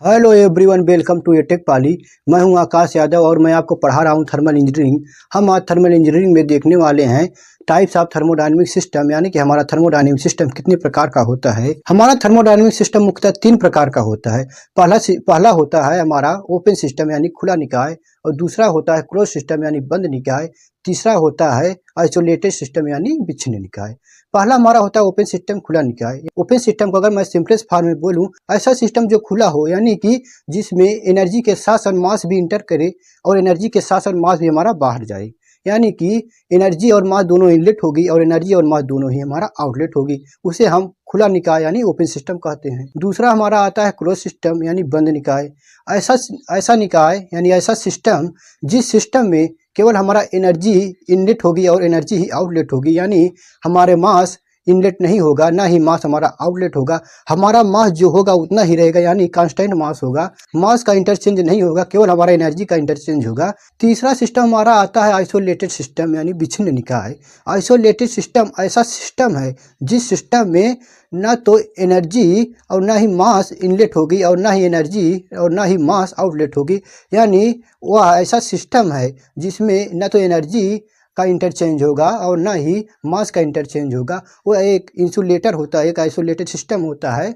Hello everyone, welcome to tech Pali. मैं हूं आकाश यादव और मैं आपको पढ़ा रहा हूं थर्मल इंजीनियरिंग। हम आज थर्मल इंजीनियरिंग में देखने वाले हैं टाइप्स ऑफ थर्मोडायनेमिक सिस्टम, यानी कि हमारा थर्मोडायनेमिक सिस्टम कितने प्रकार का होता है। हमारा थर्मोडायनेमिक सिस्टम मुख्यतः 3 प्रकार का होता है। पहला होता है हमारा ओपन सिस्टम यानी खुला निकाय, और दूसरा होता है क्लोज सिस्टम यानी बंद निकाय, तीसरा होता है आइसोलेटेड सिस्टम यानी विच्छिन्न निकाय। पहला हमारा होता है ओपन सिस्टम, खुला निकाय। ओपन सिस्टम को अगर मैं सिंपलेस्ट फॉर्म में बोलूं, ऐसा सिस्टम जो खुला हो, यानी कि जिसमें एनर्जी के साथ साथ मास भी इंटर करे और एनर्जी के साथ साथ मास भी हमारा बाहर जाए, यानी कि एनर्जी और मास दोनों इनलेट होगी और एनर्जी और मास दोनों ही हमारा आउटलेट होगी। उसे हम खुला निकाय यानी ओपन सिस्टम कहते हैं। दूसरा हमारा आता है क्लोज सिस्टम यानी बंद निकाय। ऐसा निकाय यानी ऐसा सिस्टम जिस सिस्टम में केवल हमारा एनर्जी इनलेट होगी और एनर्जी ही आउटलेट होगी, यानी हमारे मास इनलेट नहीं होगा, ना ही मास हमारा आउटलेट होगा। हमारा मास जो होगा उतना ही रहेगा, यानी कांस्टेंट मास होगा। मास का इंटरचेंज नहीं होगा, केवल हमारा एनर्जी का इंटरचेंज होगा। तीसरा सिस्टम हमारा आता है आइसोलेटेड सिस्टम यानी विच्छिन्न निकाय। आइसोलेटेड सिस्टम ऐसा सिस्टम है जिस सिस्टम में ना तो एनर्जी और ना ही मास इनलेट होगी और ना ही एनर्जी और ना ही मास आउटलेट होगी, यानी वह ऐसा सिस्टम है जिसमें ना तो एनर्जी का इंटरचेंज होगा और ना ही मास का इंटरचेंज होगा। वो एक इंसुलेटर होता है, एक आइसोलेटेड सिस्टम होता है।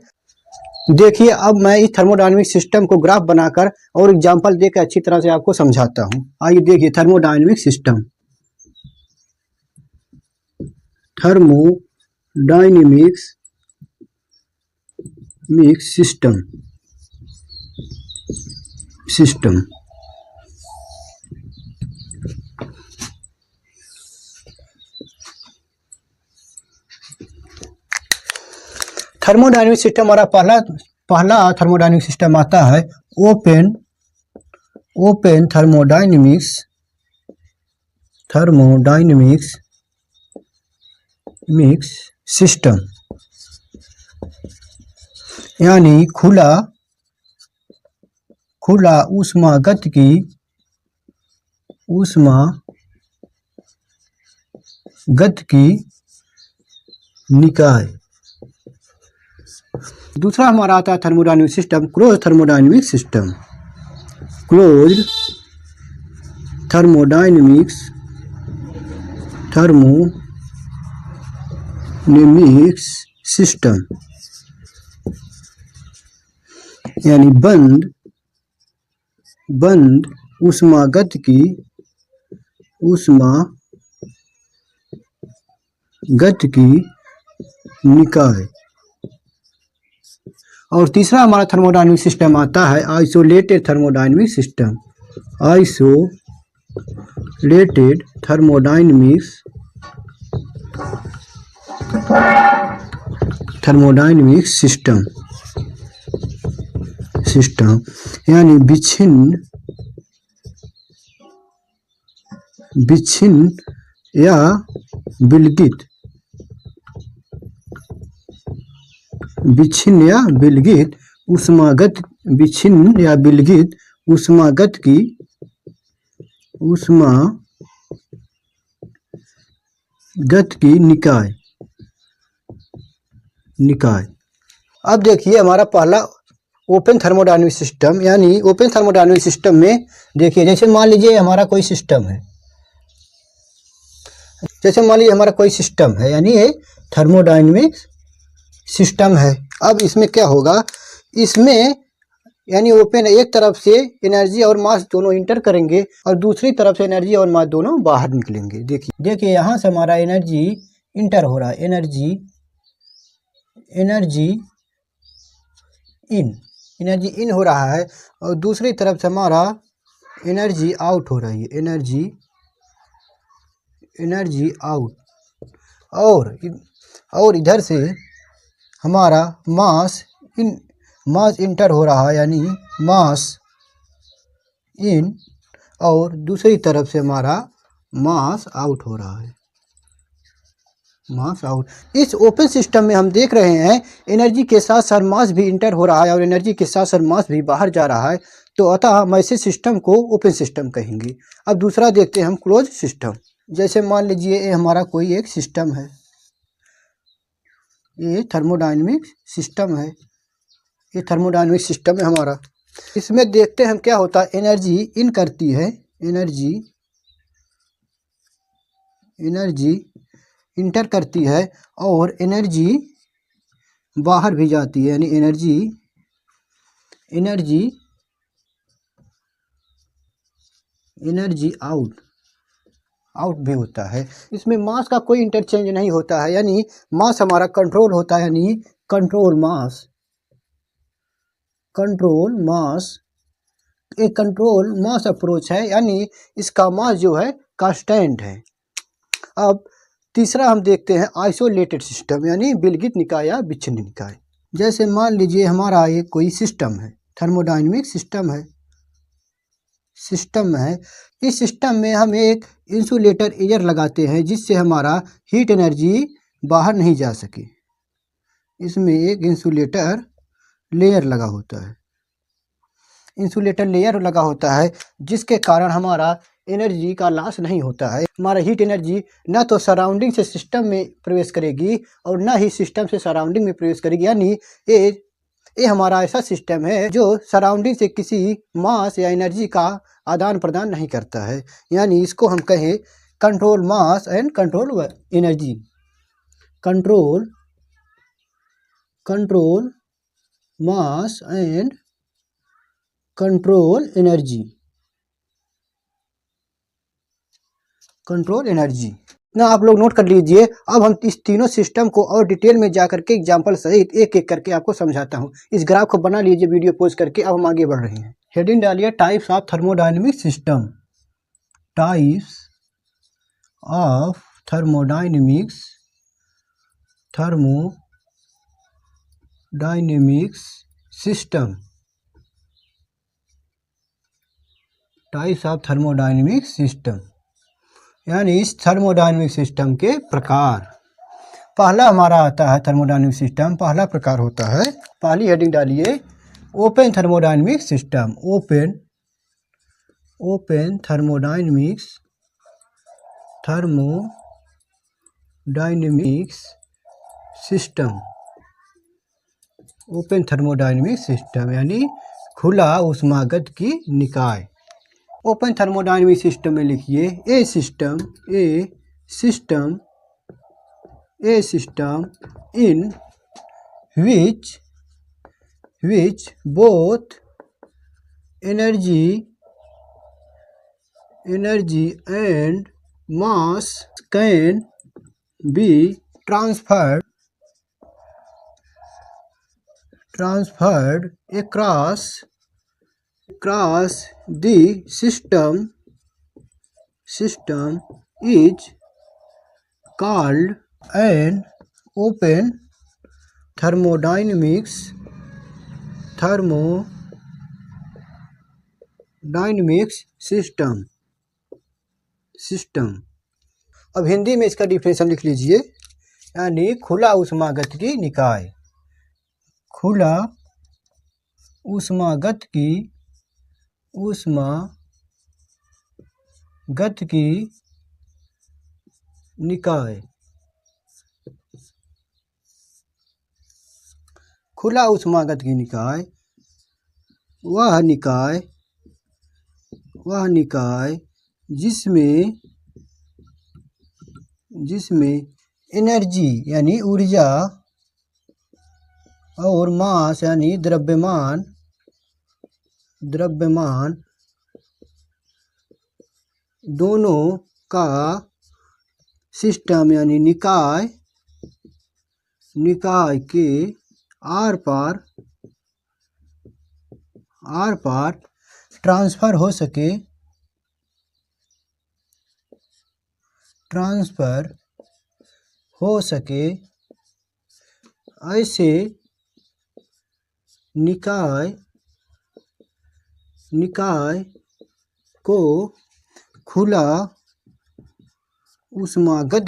देखिए, अब मैं इस थर्मोडायनेमिक सिस्टम को ग्राफ बनाकर और एग्जांपल देकर अच्छी तरह से आपको समझाता हूँ। आइए देखिए, thermodynamic system, thermodynamics system thermodynamic system हमारा पहला थर्मोडायनेमिक सिस्टम आता है ओपन थर्मोडायनेमिक्स सिस्टम, यानी खुला ऊष्मागतिकी निकाय। दूसरा हमारा आता है thermodynamic system close thermodynamic system, closed thermodynamics system, यानी बंद ऊष्मागतिकी निकाय। और तीसरा हमारा थर्मोडायनेमिक सिस्टम आता है isolated thermodynamic system, isolated thermodynamic system, यानी विच्छिन्न या विलगित ऊष्मागतिकी निकाय। अब देखिए हमारा पहला ओपन थर्मोडायनेमिक सिस्टम, यानी ओपन थर्मोडायनेमिक सिस्टम में देखिए, जैसे मान लीजिए हमारा कोई सिस्टम है, यानी ये थर्मोडायनेमिक सिस्टम है। अब इसमें क्या होगा, इसमें यानी ओपन एक तरफ से एनर्जी और मास दोनों इंटर करेंगे और दूसरी तरफ से एनर्जी और मास दोनों बाहर निकलेंगे। देखिए यहाँ से हमारा एनर्जी इंटर हो रहा है, एनर्जी इन हो रहा है, और दूसरी तरफ से हमारा एनर्जी आउट हो रही है, एनर्जी आउट। और इधर से हमारा मास इंटर हो रहा है, यानी मास इन, और दूसरी तरफ से हमारा मास आउट हो रहा है, मास आउट। इस ओपन सिस्टम में हम देख रहे हैं एनर्जी के साथ साथ मास भी इंटर हो रहा है और एनर्जी के साथ साथ मास भी बाहर जा रहा है, तो अतः हम ऐसे सिस्टम को ओपन सिस्टम कहेंगे। अब दूसरा देखते हैं हम क्लोज सिस्टम। जैसे मान लीजिए ये हमारा कोई एक सिस्टम है, ये थर्मोडायनेमिक सिस्टम है, ये थर्मोडायनेमिक सिस्टम है हमारा। इसमें देखते हैं हम क्या होता है। एनर्जी इन करती है, एनर्जी इंटर करती है और एनर्जी बाहर भी जाती है, यानी एनर्जी आउट भी होता है। इसमें मास का कोई इंटरचेंज नहीं होता है, यानी मास हमारा कंट्रोल होता है, यानी कंट्रोल मास अप्रोच है, यानी इसका मास जो है कांस्टेंट है। अब तीसरा हम देखते हैं आइसोलेटेड सिस्टम, यानी विलगित निकाय या विच्छिन्न निकाय। जैसे मान लीजिए हमारा ये कोई सिस्टम है, थर्मोडायनेमिक सिस्टम है। इस सिस्टम में हम एक इंसुलेटर एयर लगाते हैं जिससे हमारा हीट एनर्जी बाहर नहीं जा सके। इसमें एक इंसुलेटर लेयर लगा होता है, जिसके कारण हमारा एनर्जी का लॉस नहीं होता है। हमारा हीट एनर्जी ना तो सराउंडिंग से सिस्टम में प्रवेश करेगी और ना ही सिस्टम से सराउंडिंग में प्रवेश करेगी, यानी ये हमारा ऐसा सिस्टम है जो सराउंडिंग से किसी मास या एनर्जी का आदान प्रदान नहीं करता है। यानी इसको हम कहें control mass and control energy. Control mass and control energy ना आप लोग नोट कर लीजिए। अब हम इस तीनों सिस्टम को और डिटेल में जा करके एग्जाम्पल सहित एक एक करके आपको समझाता हूँ। इस ग्राफ को बना लीजिए वीडियो पॉज करके। अब हम आगे बढ़ रहे हैं। हेडिंग डालिए types of thermodynamic system. Types of thermodynamics system. Types of thermodynamic system यानी इस थर्मोडायनेमिक सिस्टम के प्रकार। पहला हमारा आता है थर्मोडायनेमिक सिस्टम, पहला प्रकार होता है। पहली हेडिंग डालिए open thermodynamic system. Open thermodynamics system. Open thermodynamic system यानी खुला ऊष्मागत की निकाय। ओपन थर्मोडायनेमिक सिस्टम में लिखिए a system in which both energy and mass can be transferred across the system is called an open thermodynamics system. अब हिंदी में इसका definition लिख लीजिए, यानी खुला ऊष्मागत की निकाय। खुला ऊष्मागत की निकाय। खुला ऊष्मागत की निकाय वह निकाय जिसमें एनर्जी यानी ऊर्जा और मास यानी द्रव्यमान दोनों का सिस्टम यानी निकाय के आर पार ट्रांसफर हो सके ऐसे निकाय को खुला ऊष्मागत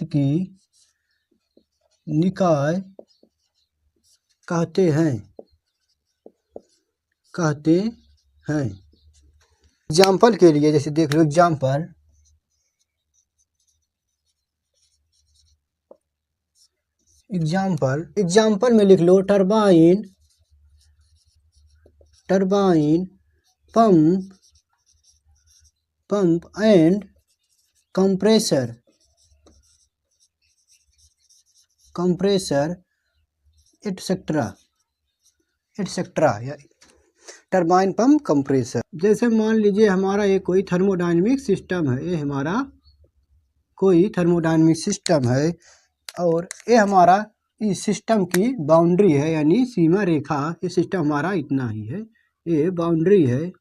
की निकाय कहते हैं। एग्जाम्पल के लिए जैसे देख लो, एग्जाम्पल में लिख लो turbine pump and compressor etcetera या टरबाइन पंप कंप्रेसर। जैसे मान लीजिए हमारा ये कोई थर्मोडायनेमिक सिस्टम है, ये हमारा कोई थर्मोडायनेमिक सिस्टम है और ये हमारा इस सिस्टम की बाउंड्री है, यानी सीमा रेखा। ये सिस्टम हमारा इतना ही है, ये बाउंड्री है,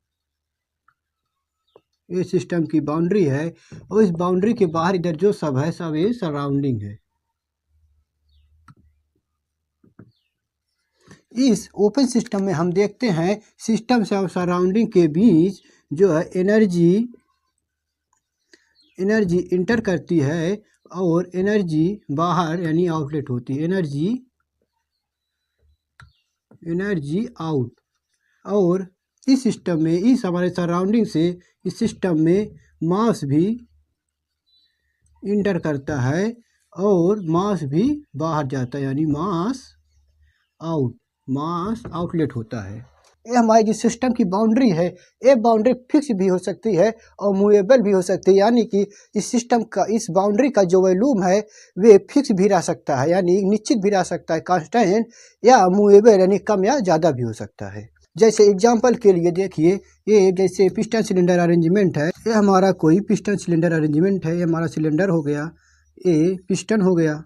ये सिस्टम की बाउंड्री है और इस बाउंड्री के बाहर इधर जो सब है सब ये सराउंडिंग है। इस ओपन सिस्टम में हम देखते हैं सिस्टम से और सराउंडिंग के बीच जो है एनर्जी इंटर करती है और एनर्जी बाहर यानी आउटलेट होती है, एनर्जी आउट। और इस सिस्टम में, इस हमारे सराउंडिंग से इस सिस्टम में मास भी इंटर करता है और मास भी बाहर जाता है, यानी मास आउटलेट होता है। ये हमारी जो सिस्टम की बाउंड्री है, ये बाउंड्री फिक्स भी हो सकती है और मूवेबल भी हो सकती है, यानी कि इस सिस्टम का, इस बाउंड्री का जो वॉल्यूम है वे फिक्स भी रह सकता है, यानी निश्चित भी रह सकता है कांस्टेंट, या मूवेबल यानी कम या ज़्यादा भी हो सकता है। जैसे एग्जाम्पल के लिए देखिए, ये जैसे पिस्टन सिलेंडर अरेंजमेंट है, ये हमारा कोई पिस्टन सिलेंडर अरेंजमेंट है। ये हमारा सिलेंडर हो गया, ये पिस्टन हो गया,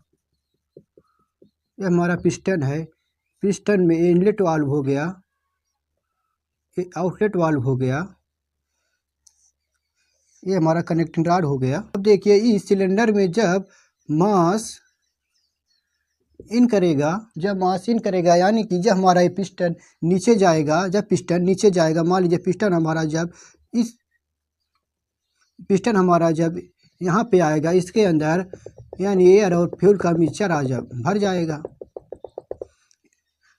ये हमारा पिस्टन है। पिस्टन में इनलेट वाल्व हो गया, ये आउटलेट वाल्व हो गया, ये हमारा कनेक्टिंग रॉड हो गया। अब देखिए इस सिलेंडर में जब मास इन करेगा, यानी कि जब हमारा ये पिस्टन नीचे जाएगा, मान लीजिए पिस्टन हमारा जब यहाँ पे आएगा, इसके अंदर यानी एयर और फ्यूल का मिक्सचर भर जाएगा,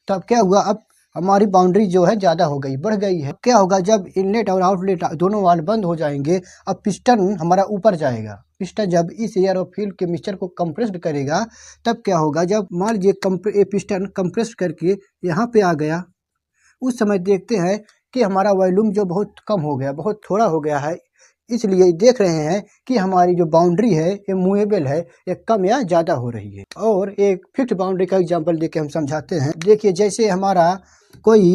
तब क्या हुआ, अब हमारी बाउंड्री जो है ज़्यादा हो गई, बढ़ गई है। क्या होगा, जब इनलेट और आउटलेट दोनों वाल्व बंद हो जाएंगे, अब पिस्टन हमारा ऊपर जाएगा। पिस्टन जब इस एयर और फ्यूल के मिक्सचर को कंप्रेस्ड करेगा, तब क्या होगा, जब मान लीजिए पिस्टन कंप्रेस्ड करके यहाँ पे आ गया, उस समय देखते हैं कि हमारा वॉल्यूम जो बहुत कम हो गया, बहुत थोड़ा हो गया है। इसलिए देख रहे हैं कि हमारी जो बाउंड्री है ये मूवेबल है, ये कम या ज़्यादा हो रही है। और एक फिक्स्ड बाउंड्री का एग्जांपल देके हम समझाते हैं। देखिए जैसे हमारा कोई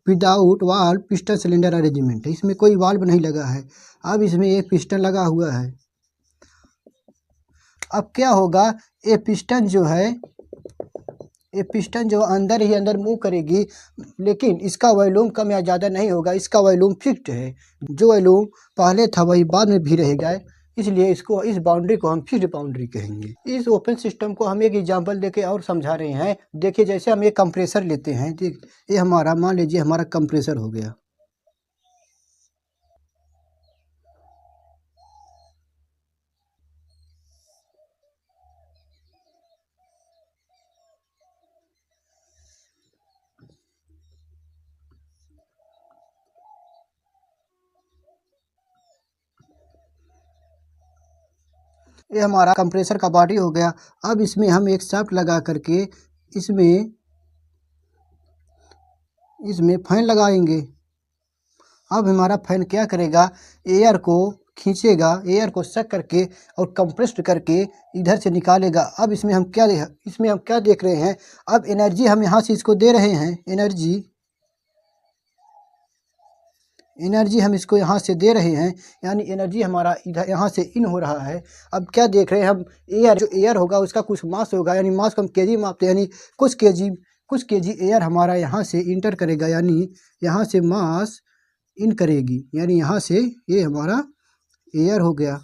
without valve piston cylinder arrangement है, इसमें कोई वाल्व नहीं लगा है, अब इसमें एक पिस्टन लगा हुआ है। अब क्या होगा, ये पिस्टन जो अंदर ही अंदर मूव करेगी, लेकिन इसका वॉल्यूम कम या ज़्यादा नहीं होगा, इसका वॉल्यूम फिक्स्ड है। जो वॉल्यूम पहले था वही बाद में भी रहेगा, इसलिए इस बाउंड्री को हम फिक्स्ड बाउंड्री कहेंगे। इस ओपन सिस्टम को हम एक एग्जांपल देके और समझा रहे हैं। देखिए जैसे हम एक कंप्रेसर लेते हैं, ये हमारा, मान लीजिए हमारा कंप्रेसर हो गया। ये हमारा कंप्रेसर का बॉडी हो गया। अब इसमें हम एक शाफ्ट लगा करके इसमें फैन लगाएंगे। अब हमारा फैन क्या करेगा, एयर को खींचेगा, एयर को सक करके और कंप्रेस्ड करके इधर से निकालेगा। अब इसमें हम क्या देख रहे हैं, अब एनर्जी हम यहाँ से इसको दे रहे हैं, एनर्जी हम इसको यहाँ से दे रहे हैं, यानी एनर्जी हमारा इधर यहाँ से इन हो रहा है। अब क्या देख रहे हैं हम, जो एयर होगा उसका कुछ मास होगा, यानी मास को हम केजी मापते हैं, यानी कुछ केजी एयर हमारा यहाँ से इंटर करेगा, यानी यहाँ से मास इन करेगी, यानी यहाँ से ये हमारा एयर हो गया।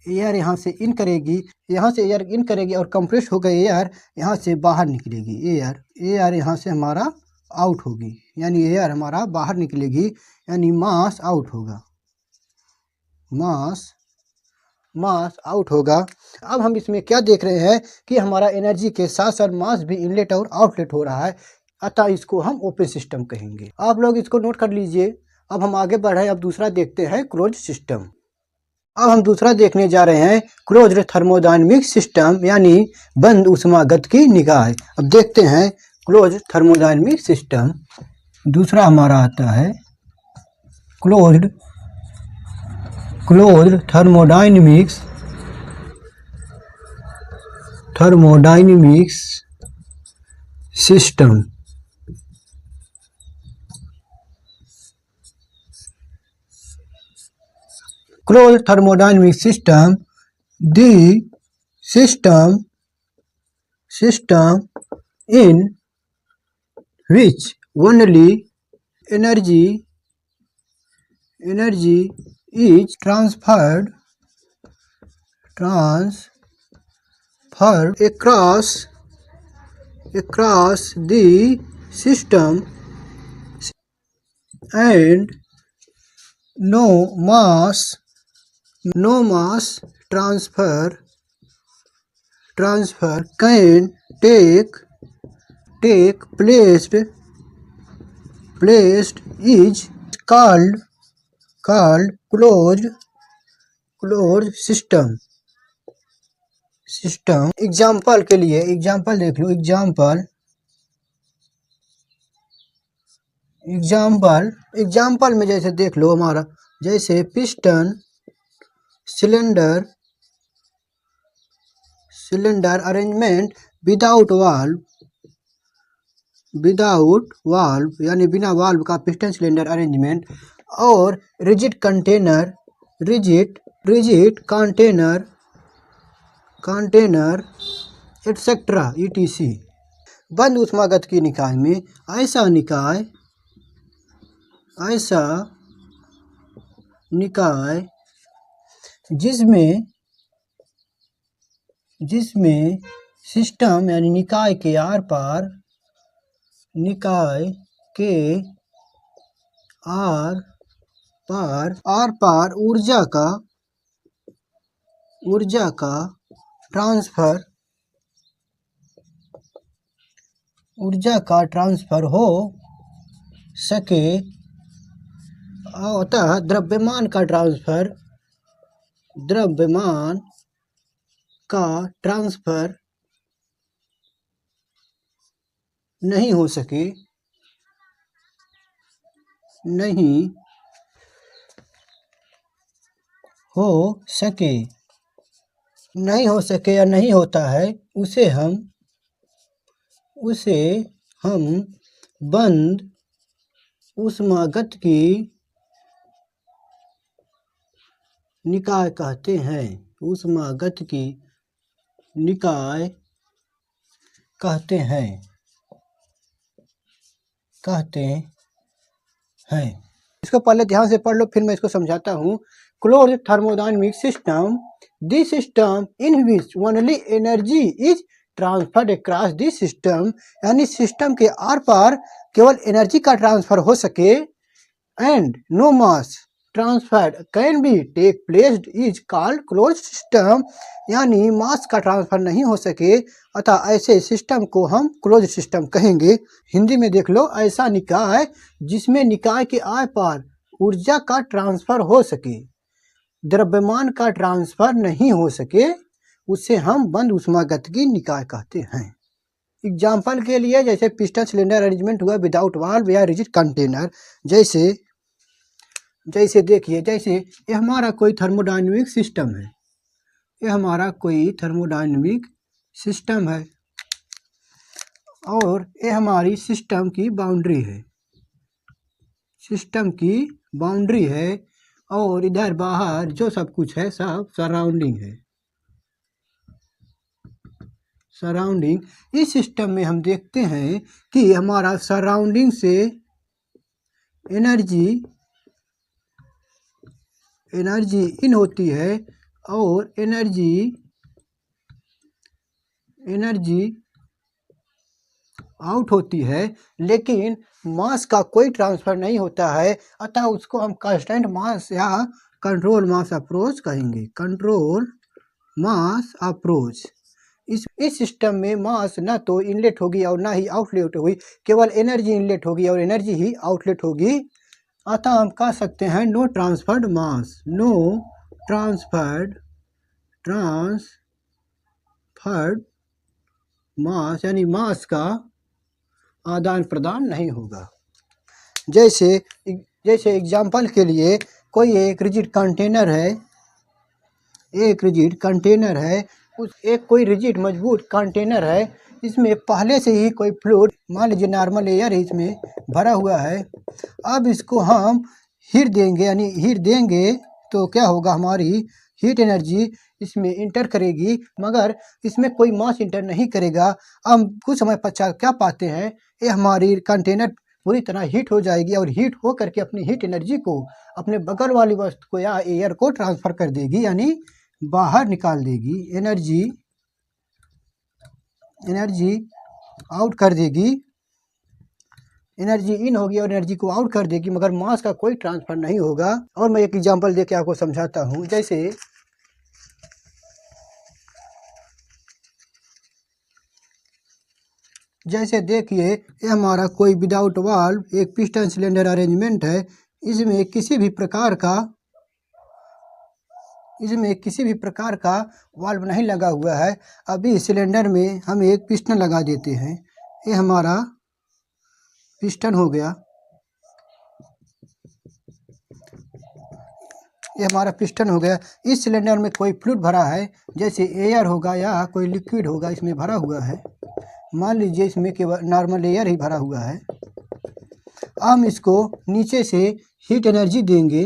एयर यहाँ से इन करेगी और कंप्रेस हो गई एयर यहाँ से बाहर निकलेगी। एयर यहाँ से हमारा आउट होगी, यानी एयर हमारा बाहर निकलेगी, यानी मास आउट होगा, मास आउट होगा। अब हम इसमें क्या देख रहे हैं कि हमारा एनर्जी के साथ साथ मास भी इनलेट और आउटलेट हो रहा है, अतः इसको हम ओपन सिस्टम कहेंगे। आप लोग इसको नोट कर लीजिए। अब हम आगे बढ़े, अब दूसरा देखते हैं क्लोज सिस्टम। अब हम दूसरा देखने जा रहे हैं क्लोज्ड थर्मोडायनेमिक सिस्टम यानी बंद ऊष्मागतिकी निकाय। अब देखते हैं क्लोज्ड थर्मोडायनेमिक सिस्टम। दूसरा हमारा आता है closed thermodynamics system. Closed thermodynamic system, the system in which only energy is transferred across the system and no mass transfer can take place is called closed system। Example के लिए example देख लो। Example में जैसे देख लो हमारा, जैसे piston, cylinder arrangement without valve यानी बिना वाल्व का पिस्टन सिलेंडर अरेंजमेंट, और रिजिड कंटेनर एटसेट्रा etc। बंद ऊष्मागतिकी निकाय में ऐसा निकाय जिसमें सिस्टम यानी निकाय के आर पार ऊर्जा का ट्रांसफर हो सके, अतः द्रव्यमान का ट्रांसफर नहीं हो सके या नहीं होता है, उसे हम बंद ऊष्मागतिकी निकाय कहते हैं। इसको पहले ध्यान से पढ़ लो, फिर मैं इसको समझाता हूँ। Closed thermodynamic system, the system in which only energy is transferred across the system, यानी सिस्टम के आर पार केवल एनर्जी का ट्रांसफर हो सके, and no mass transfer can be take place is called closed system, यानी मास का ट्रांसफर नहीं हो सके, अतः ऐसे सिस्टम को हम क्लोज्ड सिस्टम कहेंगे। हिंदी में देख लो, ऐसा निकाय जिसमें निकाय के आर पार ऊर्जा का ट्रांसफर हो सके, द्रव्यमान का ट्रांसफर नहीं हो सके, उसे हम बंद ऊष्मागतिकी निकाय कहते हैं। एग्जाम्पल के लिए जैसे पिस्टन सिलेंडर अरेंजमेंट हुआ विदाउट वाल्व या रिजिड कंटेनर। जैसे देखिए, जैसे ये हमारा कोई थर्मोडायनेमिक सिस्टम है, और ये हमारी सिस्टम की बाउंड्री है, और इधर बाहर जो सब कुछ है सब सराउंडिंग है। इस सिस्टम में हम देखते हैं कि हमारा सराउंडिंग से एनर्जी इन होती है और एनर्जी आउट होती है, लेकिन मास का कोई ट्रांसफर नहीं होता है, अतः उसको हम कांस्टेंट मास या कंट्रोल मास अप्रोच कहेंगे। इस सिस्टम में मास न तो इनलेट होगी और ना ही आउटलेट होगी, केवल एनर्जी इनलेट होगी और एनर्जी ही आउटलेट होगी, अतः हम कह सकते हैं नो ट्रांसफर्ड मास। ट्रांसफर्ड मास यानी मास का आदान प्रदान नहीं होगा। जैसे एग्जाम्पल के लिए कोई एक रिजिड कंटेनर है, कोई रिजिड मजबूत कंटेनर है, इसमें पहले से ही कोई फ्लूइड, मान लीजिए नॉर्मल एयर इसमें भरा हुआ है। अब इसको हम हीट देंगे तो क्या होगा, हमारी हीट एनर्जी इसमें इंटर करेगी, मगर इसमें कोई मास इंटर नहीं करेगा। हम कुछ समय पश्चात क्या पाते हैं, ये हमारी कंटेनर पूरी तरह हीट हो जाएगी और हीट हो करके अपनी हीट एनर्जी को अपने बगल वाली वस्तु को या एयर को ट्रांसफ़र कर देगी, यानी बाहर निकाल देगी। एनर्जी आउट कर देगी, एनर्जी इन होगी और एनर्जी को आउट कर देगी, मगर मास का कोई ट्रांसफ़र नहीं होगा। और मैं एक एग्जांपल देके आपको समझाता हूँ। जैसे देखिए, ये हमारा कोई विदाउट वाल्व एक पिस्टन सिलेंडर अरेंजमेंट है। इसमें किसी भी प्रकार का वाल्व नहीं लगा हुआ है। अभी सिलेंडर में हम एक पिस्टन लगा देते हैं। ये हमारा पिस्टन हो गया, इस सिलेंडर में कोई फ्लूइड भरा है, जैसे एयर होगा या कोई लिक्विड होगा, इसमें भरा हुआ है। मान लीजिए इसमें केवल नॉर्मल एयर ही भरा हुआ है। हम इसको नीचे से हीट एनर्जी देंगे,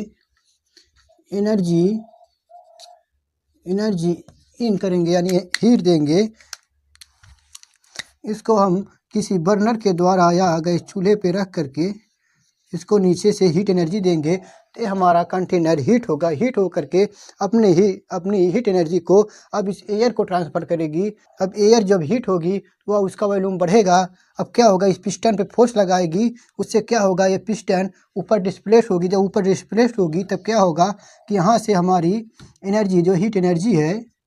एनर्जी इन करेंगे यानी हीट देंगे। इसको हम किसी बर्नर के द्वारा या गैस चूल्हे पे रख करके इसको नीचे से हीट एनर्जी देंगे, तो हमारा कंटेनर हीट होगा। हीट हो करके अपनी हीट एनर्जी को अब इस एयर को ट्रांसफ़र करेगी। अब एयर जब हीट होगी तो वह उसका वॉल्यूम बढ़ेगा। अब क्या होगा, इस पिस्टन पे फोर्स लगाएगी, उससे क्या होगा, ये पिस्टन ऊपर डिस्प्लेस होगी। जब ऊपर डिस्प्लेस होगी तब क्या होगा कि यहाँ से हमारी एनर्जी, जो हीट एनर्जी है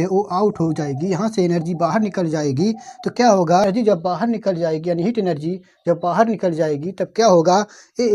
वो आउट हो जाएगी, यहाँ से एनर्जी बाहर निकल जाएगी। तो क्या होगा, एनर्जी जब बाहर निकल जाएगी यानी हीट एनर्जी जब बाहर निकल जाएगी, तब क्या होगा, ये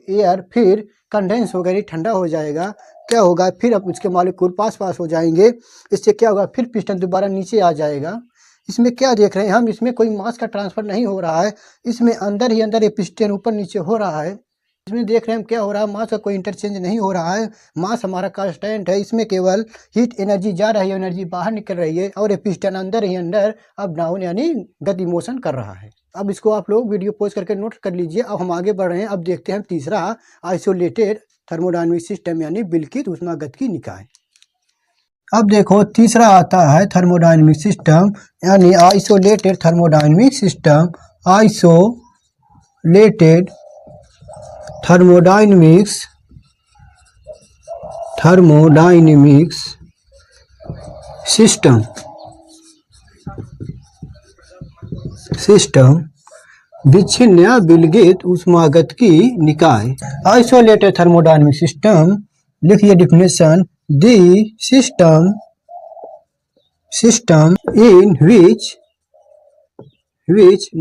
एयर फिर कंडेंस होगा, ठंडा हो जाएगा। क्या होगा, फिर अब उसके मॉलिक्यूल पास हो जाएंगे। इससे क्या होगा, फिर पिस्टन दोबारा नीचे आ जाएगा। इसमें क्या देख रहे हैं हम, इसमें कोई मास का ट्रांसफ़र नहीं हो रहा है, इसमें अंदर ही अंदर ये पिस्टन ऊपर नीचे हो रहा है। इसमें देख रहे हैं हम क्या हो रहा है, मास का कोई इंटरचेंज नहीं हो रहा है। मास हमारा कांस्टेंट है, इसमें केवल हीट एनर्जी जा रही है, एनर्जी बाहर निकल रही है, और ये पिस्टन अंदर ही अंदर अप डाउन यानी गति मोशन कर रहा है। अब इसको आप लोग वीडियो पॉज करके नोट कर लीजिए। अब हम आगे बढ़ रहे हैं। अब देखते हैं तीसरा आइसोलेटेड थर्मोडायनामिक सिस्टम यानी विलकित ऊष्मागतिकी निकाय। अब देखो तीसरा आता है थर्मोडायनामिक सिस्टम यानी isolated thermodynamic system. Isolated thermodynamics system विच्छिन्न या विलगित ऊष्मागतिकी निकाय। आइसोलेटेड थर्मोडायनामिक सिस्टम, लिखिए definition, the system in which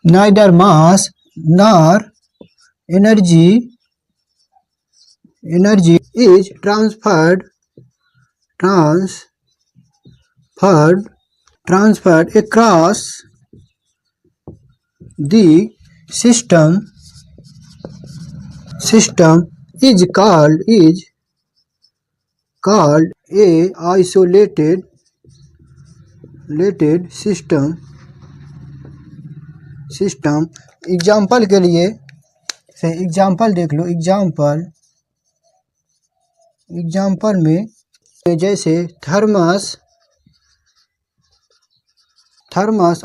neither mass nor energy is transferred across the system is called a isolated system। Example के लिए example देख लो। एग्जाम्पल में जैसे थर्मस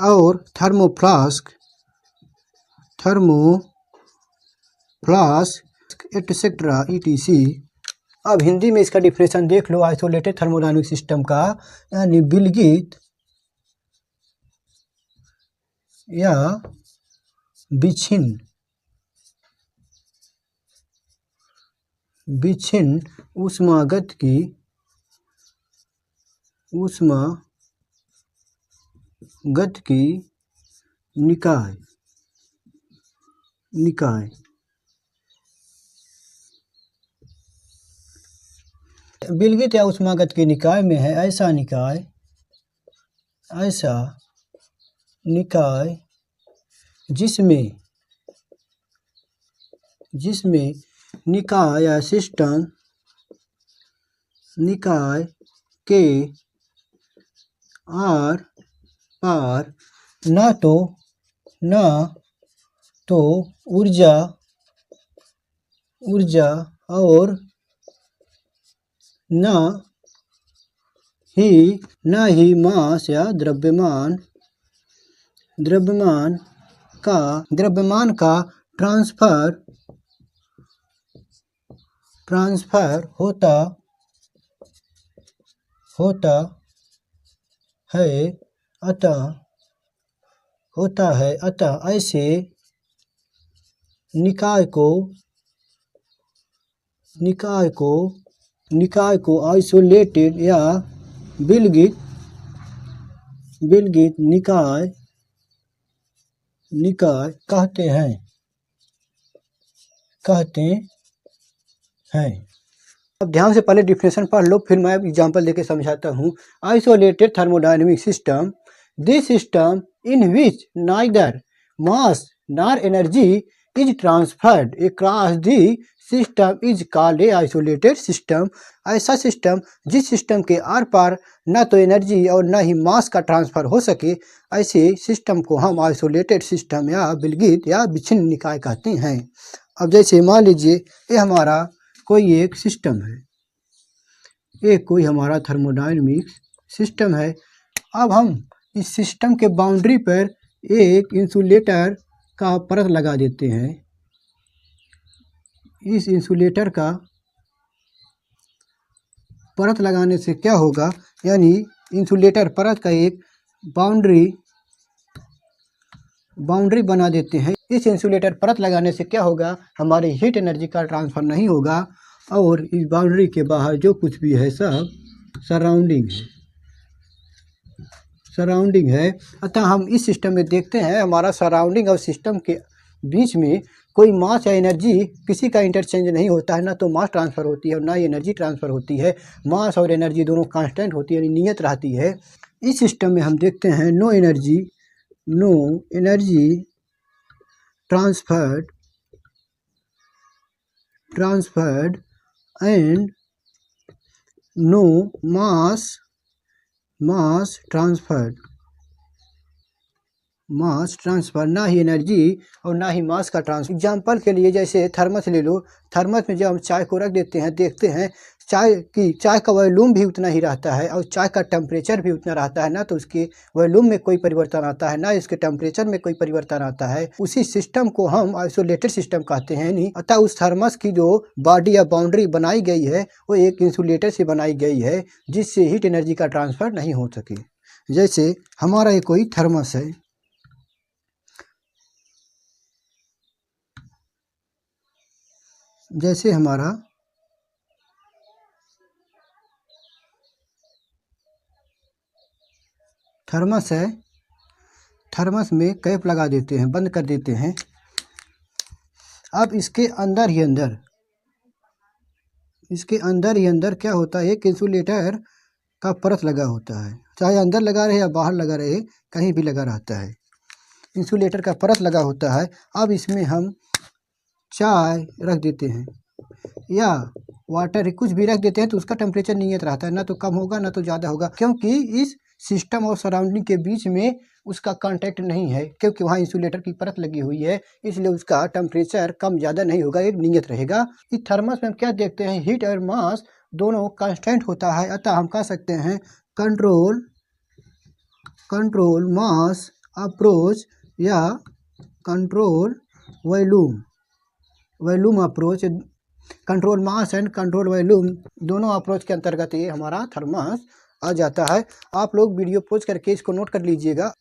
और थर्मोफ्लास्क एटसेट्रा ETC। अब हिंदी में इसका डिफिनेशन देख लो आइसोलेटेड थर्मोडायनामिक सिस्टम का, यानी विलगित या विच्छिन्न ऊष्मागतिकी निकाय। निकाय। विलगित या ऊष्मागत के निकाय में है ऐसा निकाय जिसमें निकाय या सिस्टम निकाय के आर पार न तो ऊर्जा और न ही मास या द्रव्यमान का ट्रांसफर होता है अतः ऐसे निकाय को आइसोलेटेड या विलगित निकाय कहते हैं। अब ध्यान से पहले डिफिनेशन पढ़ लो, फिर मैं एग्जांपल देके समझाता हूँ। Isolated thermodynamic system, this system in which neither mass nor energy is transferred across the system is called a isolated system. ऐसा सिस्टम जिस सिस्टम के आर पार न तो एनर्जी और न ही मास का ट्रांसफर हो सके, ऐसे सिस्टम को हम आइसोलेटेड सिस्टम या विलगित या विच्छिन्न निकाय कहते हैं। अब जैसे मान लीजिए ये हमारा कोई एक सिस्टम है, ये कोई हमारा थर्मोडायनेमिक सिस्टम है। अब हम इस सिस्टम के बाउंड्री पर एक इंसुलेटर का परत लगा देते हैं। इस इंसुलेटर का परत लगाने से क्या होगा, यानी इंसुलेटर परत का एक बाउंड्री बना देते हैं। इस इंसुलेटर परत लगाने से क्या होगा, हमारी हीट एनर्जी का ट्रांसफ़र नहीं होगा और इस बाउंड्री के बाहर जो कुछ भी है सब सराउंडिंग है। अतः हम इस सिस्टम में देखते हैं हमारा सराउंडिंग और सिस्टम के बीच में कोई मास या एनर्जी किसी का इंटरचेंज नहीं होता है, ना तो मास ट्रांसफ़र होती है और ना ही एनर्जी ट्रांसफ़र होती है। मास और एनर्जी दोनों कांस्टेंट होती है, यानी नियत रहती है। इस सिस्टम में हम देखते हैं no energy transferred and no mass transfer, ना ही एनर्जी और ना ही मास का ट्रांसफर। एग्जाम्पल के लिए जैसे थर्मस ले लो, थर्मस में जब हम चाय को रख देते हैं, देखते हैं चाय का वॉल्यूम भी उतना ही रहता है और चाय का टेम्परेचर भी उतना रहता है, ना तो उसके वॉल्यूम में कोई परिवर्तन आता है, ना इसके टेम्परेचर में कोई परिवर्तन आता है। उसी सिस्टम को हम आइसोलेटेड सिस्टम कहते हैं। नहीं, अतः उस थर्मस की जो बॉडी या बाउंड्री बनाई गई है वो एक इंसुलेटर से बनाई गई है, जिससे हीट एनर्जी का ट्रांसफ़र नहीं हो सके। जैसे हमारा ये कोई थर्मस है, जैसे हमारा थर्मस है, थर्मस में कैप लगा देते हैं, बंद कर देते हैं। अब इसके अंदर ही अंदर क्या होता है, एक इंसुलेटर का परत लगा होता है, चाहे अंदर लगा रहे या बाहर लगा रहे, कहीं भी लगा रहता है। इंसुलेटर का परत लगा होता है। अब इसमें हम चाय रख देते हैं या वाटर कुछ भी रख देते हैं तो उसका टेम्परेचर नियत रहता है, ना तो कम होगा ना तो ज़्यादा होगा, क्योंकि इस सिस्टम और सराउंडिंग के बीच में उसका कांटेक्ट नहीं है, क्योंकि वहाँ इंसुलेटर की परत लगी हुई है, इसलिए उसका टेम्परेचर कम ज़्यादा नहीं होगा, एक नियत रहेगा। इस थर्मस में हम क्या देखते हैं, हीट और मास दोनों कांस्टेंट होता है। अतः हम कह सकते हैं कंट्रोल मास अप्रोच या control volume approach, control mass and control volume दोनों अप्रोच के अंतर्गत ये हमारा थर्मस आ जाता है। आप लोग वीडियो पॉज करके इसको नोट कर लीजिएगा।